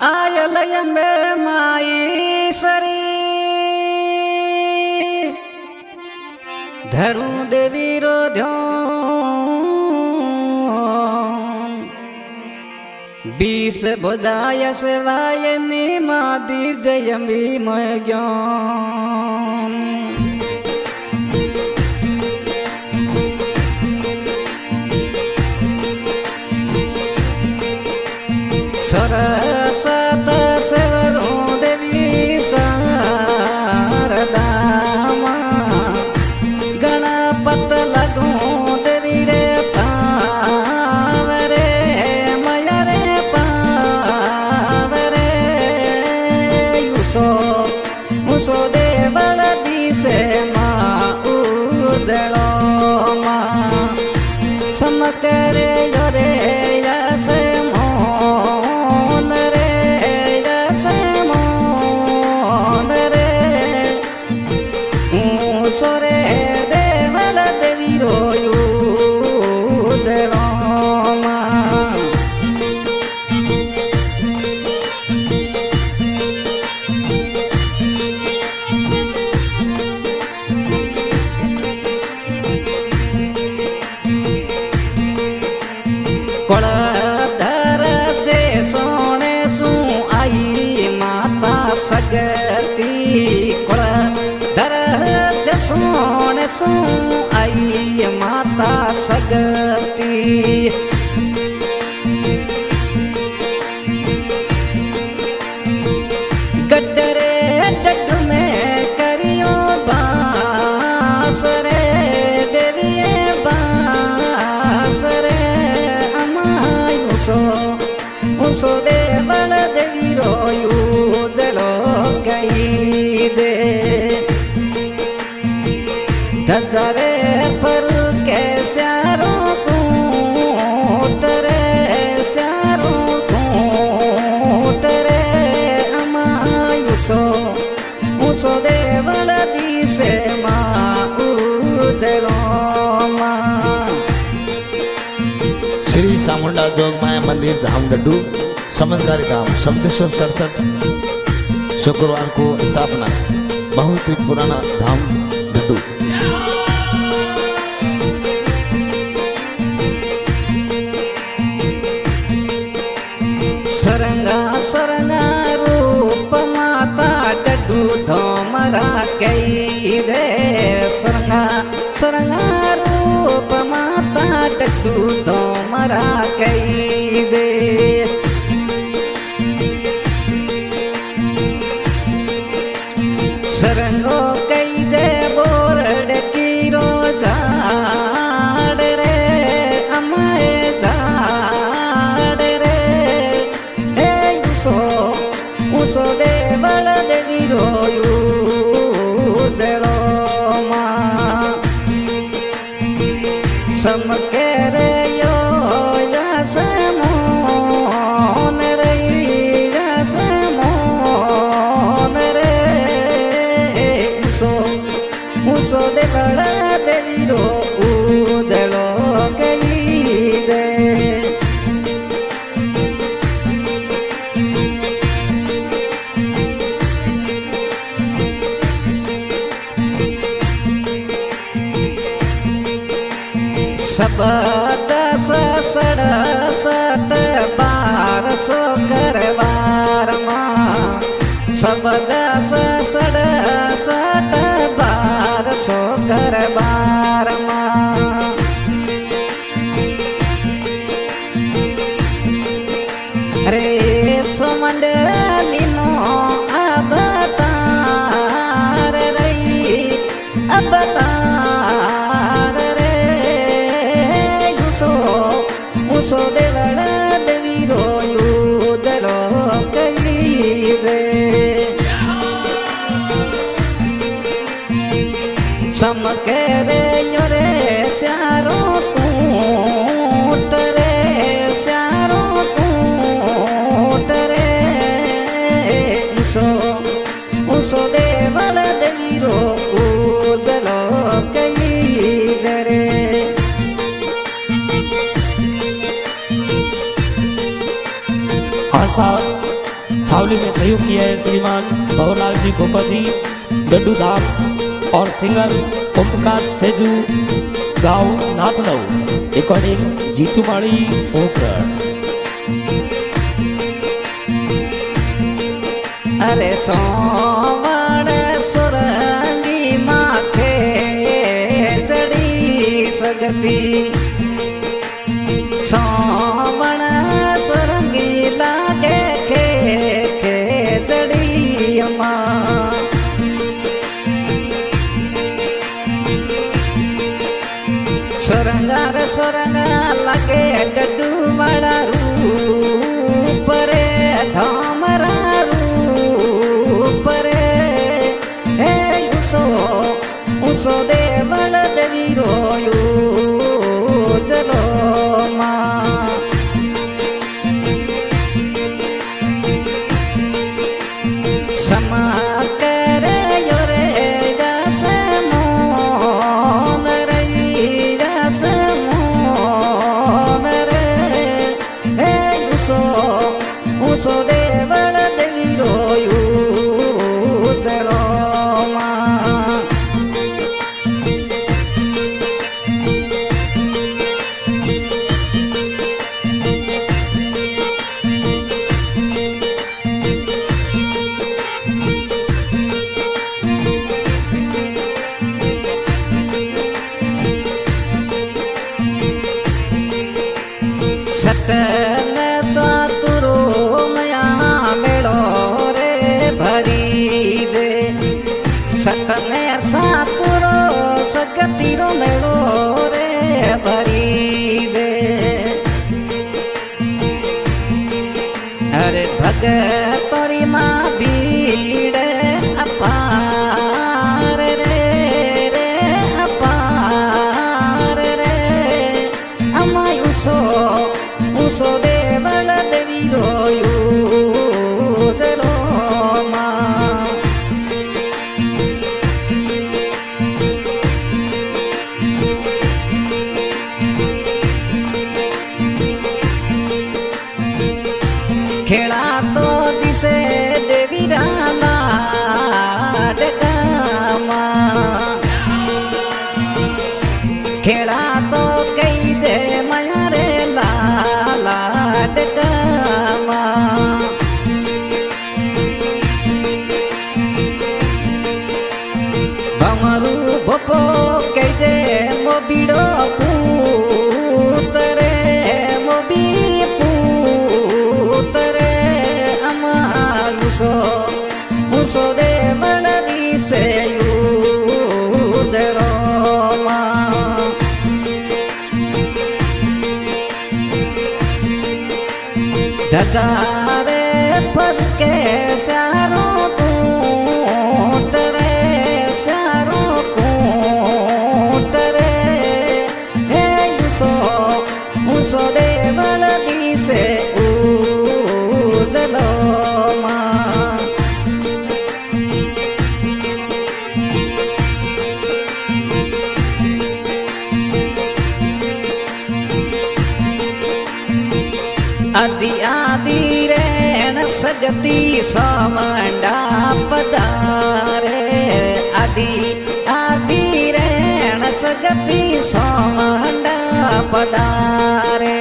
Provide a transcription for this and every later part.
आयलय में माई सरी धरू देवी रो ध्यान 20 बुझाय सेवाय निमादी जयमी मय ज्ञान सरसत सेवरो देवी शारदा गणपत लगो देवी रे पावरे मया रे पावरे उसो देवल दिसे माँ उजड़ो माँ समकरे जरे यसे सोरे देवल देवी रोयू जड़ोमा कोलधर जे सोने सू आई माता सगती कोलधर सोने सू आई माता सगती गडरे डड में करियो बास रे देवी बास रे अमाय उसो देवल देवी रोयू जलो गई जे धजरे पर के स्यारो कूटरे स्यारो कूटरे अमायुसो उसो देवल दिसे माँ उजड़ो माँ। श्री सामुंडा जोग माया मंदिर धाम डड्डू समझदारी धाम 1767 शुक्रवार को स्थापना। बहुत ही पुराना धाम डड्डू। सरंगा सरंगा रूप माता डड्डू धोमरा कई रे सरंगा सरंगा रूप माता डड्डू धोमरा कई रे सरंगो कई जे बोरड की रोजा रे अमाए उसो देवल देवी रोयू जड़ो माँ समके रे यो जैसे मोन रे जैसे मोन रे उसो देवल देवी रो जड़ो गई जे सब 10 सड़सठ 1200 करवार माँ सब 10 सड़सठ 1200 करवार माँ रे सुमंडली नो अवतार रही अवतार उसो देवल देवी रोयू जड़ो कई रे समके रे योरे स्यारो कूट रे स्यारो कूट रे उसो देवल देवी रोयू जड़ो कई रे आशा छावनी में सहयोग किया है श्रीमान भवलाल जी गोपा जी, डड्डू धाम और सिंगर ओम प्रकाश सेजू, गाँव नाथनव, रिकॉर्डिंग जीतू माड़ी पोखरण। अरे सोमण सुरंगी माथे चढ़ी सगती, सोमण सुरंगी लागे खे चढ़ी अम्मा। सुरंगा रे सुरंगा लागे गड्डू वाला रूप रे धामरा रूप रे, हे उसो देवल देवी रोयो चलो माँ। समा करे यो रे जस मोन रे जस मोन रे, हे उसो देवल देवी रोयो चलो माँ। सतन सातुरो मया मेड़ो रे भरी जे, सतन सातुरो सगतीरो मेड़ो रे भरी जे। अरे भगतोरी माँ भीड़ अपार रे अपार रे, उसो देवल देवी रोयो चलो माँ। खेड़ा तो दिसे देवी राला डकामा, खेड़ा तो कई जे माया रे लाला डकामा। भमरू भोपो कई जे मोबीड़ो पूत रे मोबी पूत रे, अमा उसो देवल दिसे यू जड़ो माँ। धगारे पर के सारो कूट रे सारो कूट रे, हे उसो देवल दिसे उजलो माँ। आदि आदि रेण सगती सोमंडा पधारे, आदि आदि रेण सगती सोमंडा पधारे।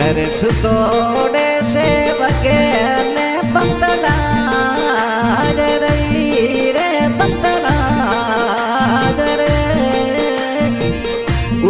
अरे सुतोड़े से बगेने पतला रही रे पतला रे,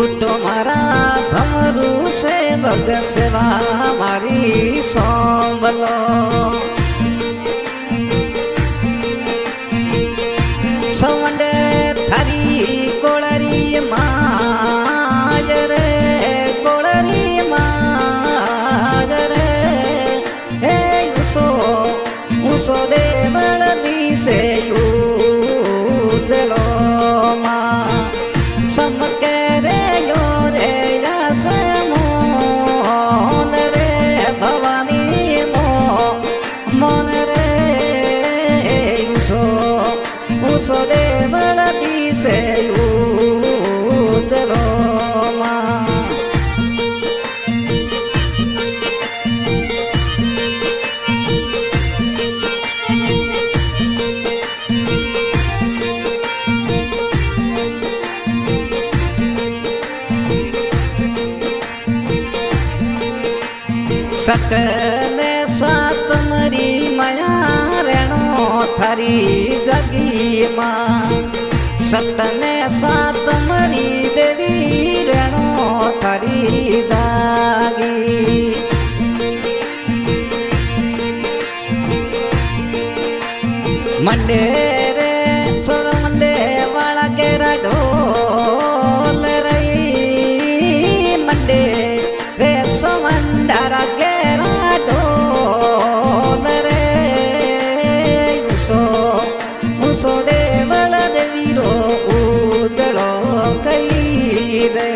उठो मारा भमरू से बग सेवा मारी सोमलो। सवंडे थारी कोळरी माज रे कोळरी माज रे, हे उसो देवल दिसे यू जलो माँ। समके रे यो रे रस मोन रे भवानी मोन रे, उसो देवल दिसे यू સટને સાત મરી મયા રેણો થારી જગીમાં સટને સાત મરી દેવી રેણો થારી જાગી મંડે રે ચોર મંડે વાળા કેરા ઢોલ રહી મંડે રે સમંડારા કેરા ઢોલ રે ઉસો દેવળ દેવીરો ઉજળો કઈ રે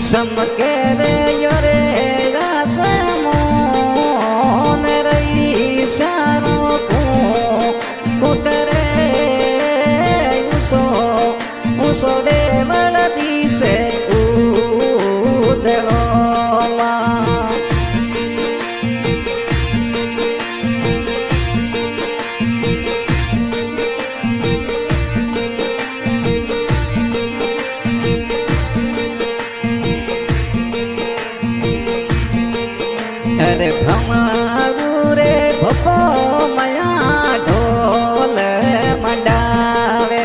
સમકે રે યરે રાસમો સારો કુટરે ઉસો દેવળ દિશે ઉજળો અરે ભમારું રે ભપો મયા ઢોલ મંડાવે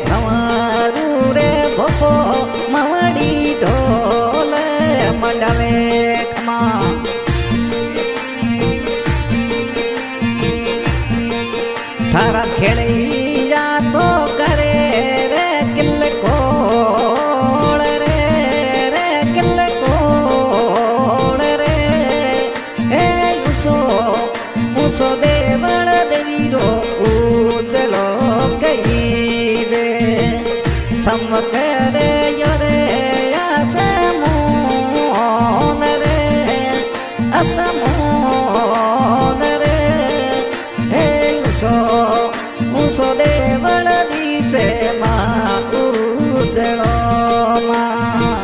ભમારું રે ભપો મવડી ઢોલ મંડાવે ખમા થારા ખેડૈયા તો કરે રે કિલ્લ કોળ રે રે કિલ્લ કોળ રે હે ઉસો દેવળ દેવીરો ઉજળો કઈ રે સમકે રે યરે અસમોન રે અસમોન રે હે ઉસો દેવળ દિશે માં ઉજળો માં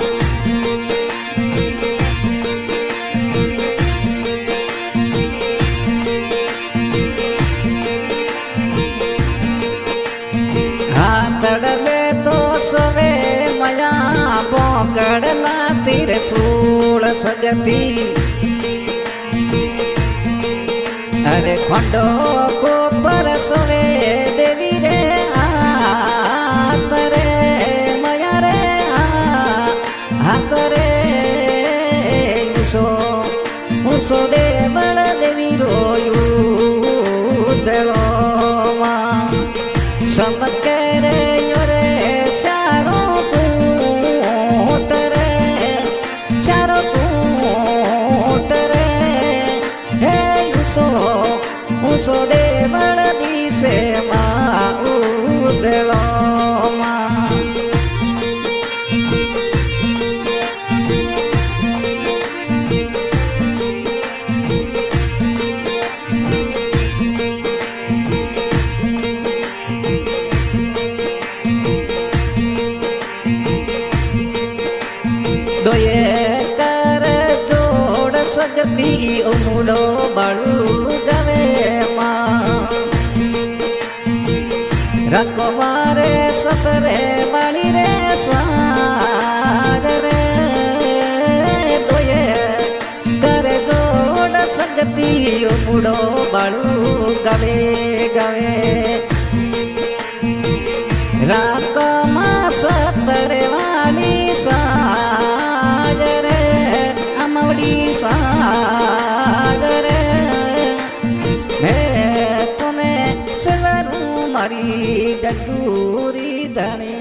હાથડલે તો સવે મયા બોકડલા તીર સૂળ સગતી અરે ખંડો કોપર સવે દેવી રે હાથ રે મયા રે હાથ રે ઉસો દેવળ દેવી રોયું જળો માં સમકે રે યરે સારો કૂટ રે સારો કૂટ રે હે ઉસો દેવળ દિશે માં ઉજળો માં દોયે કર જોડ સગતી ઉમડો બળું ગવે માં રકો મારે સતરે વાળી રે સ્વાદ રે દોયે કર જોડ સગતી ઉમડો બળું ગવે ગવે રાકો માં સતરે વાળી સાજ રે અમવડી સાજ રે મેં તને સવરું મારી ડગુરી ધણી